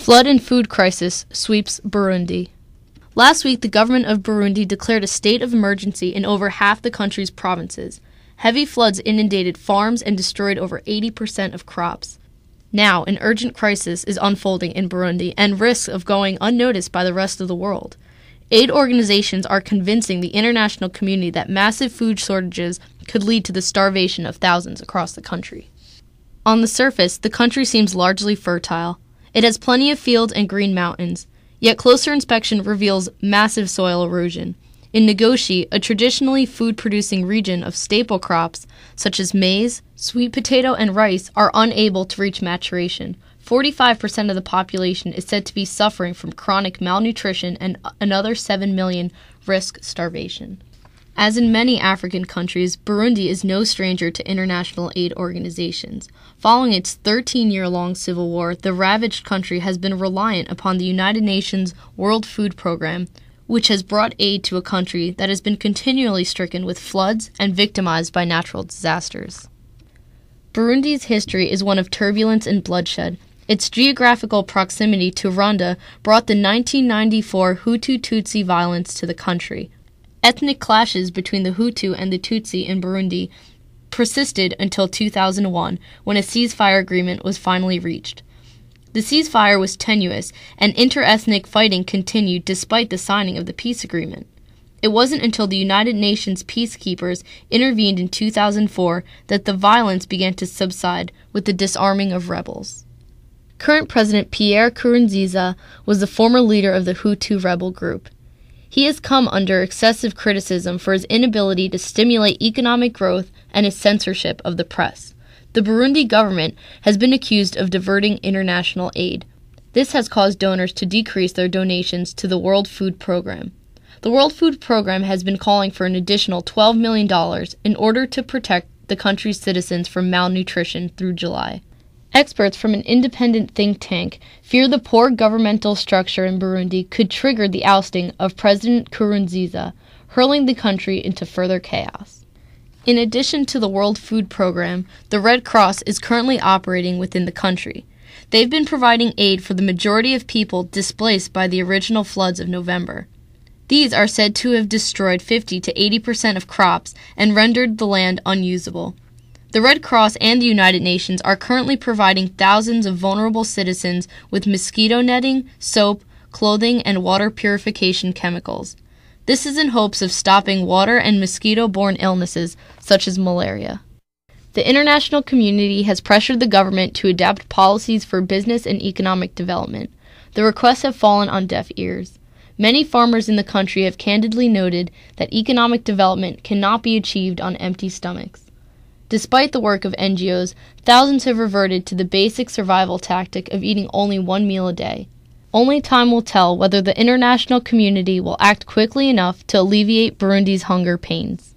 Flood and food crisis sweeps Burundi. Last week, the government of Burundi declared a state of emergency in over half the country's provinces. Heavy floods inundated farms and destroyed over 80% of crops. Now, an urgent crisis is unfolding in Burundi and risks of going unnoticed by the rest of the world. Aid organizations are convincing the international community that massive food shortages could lead to the starvation of thousands across the country. On the surface, the country seems largely fertile. It has plenty of fields and green mountains, yet closer inspection reveals massive soil erosion. In Ngozi, a traditionally food-producing region of staple crops such as maize, sweet potato, and rice are unable to reach maturation. 45% of the population is said to be suffering from chronic malnutrition, and another 7 million risk starvation. As in many African countries, Burundi is no stranger to international aid organizations. Following its 13-year-long civil war, the ravaged country has been reliant upon the United Nations World Food Program, which has brought aid to a country that has been continually stricken with floods and victimized by natural disasters. Burundi's history is one of turbulence and bloodshed. Its geographical proximity to Rwanda brought the 1994 Hutu-Tutsi violence to the country. Ethnic clashes between the Hutu and the Tutsi in Burundi persisted until 2001, when a ceasefire agreement was finally reached. The ceasefire was tenuous, and inter-ethnic fighting continued despite the signing of the peace agreement. It wasn't until the United Nations peacekeepers intervened in 2004 that the violence began to subside with the disarming of rebels. Current President Pierre Nkurunziza was the former leader of the Hutu rebel group. He has come under excessive criticism for his inability to stimulate economic growth and his censorship of the press. The Burundi government has been accused of diverting international aid. This has caused donors to decrease their donations to the World Food Program. The World Food Program has been calling for an additional $12 million in order to protect the country's citizens from malnutrition through July. Experts from an independent think tank fear the poor governmental structure in Burundi could trigger the ousting of President Nkurunziza, hurling the country into further chaos. In addition to the World Food Program, the Red Cross is currently operating within the country. They've been providing aid for the majority of people displaced by the original floods of November. These are said to have destroyed 50 to 80% of crops and rendered the land unusable. The Red Cross and the United Nations are currently providing thousands of vulnerable citizens with mosquito netting, soap, clothing, and water purification chemicals. This is in hopes of stopping water and mosquito-borne illnesses such as malaria. The international community has pressured the government to adapt policies for business and economic development. The requests have fallen on deaf ears. Many farmers in the country have candidly noted that economic development cannot be achieved on empty stomachs. Despite the work of NGOs, thousands have reverted to the basic survival tactic of eating only one meal a day. Only time will tell whether the international community will act quickly enough to alleviate Burundi's hunger pains.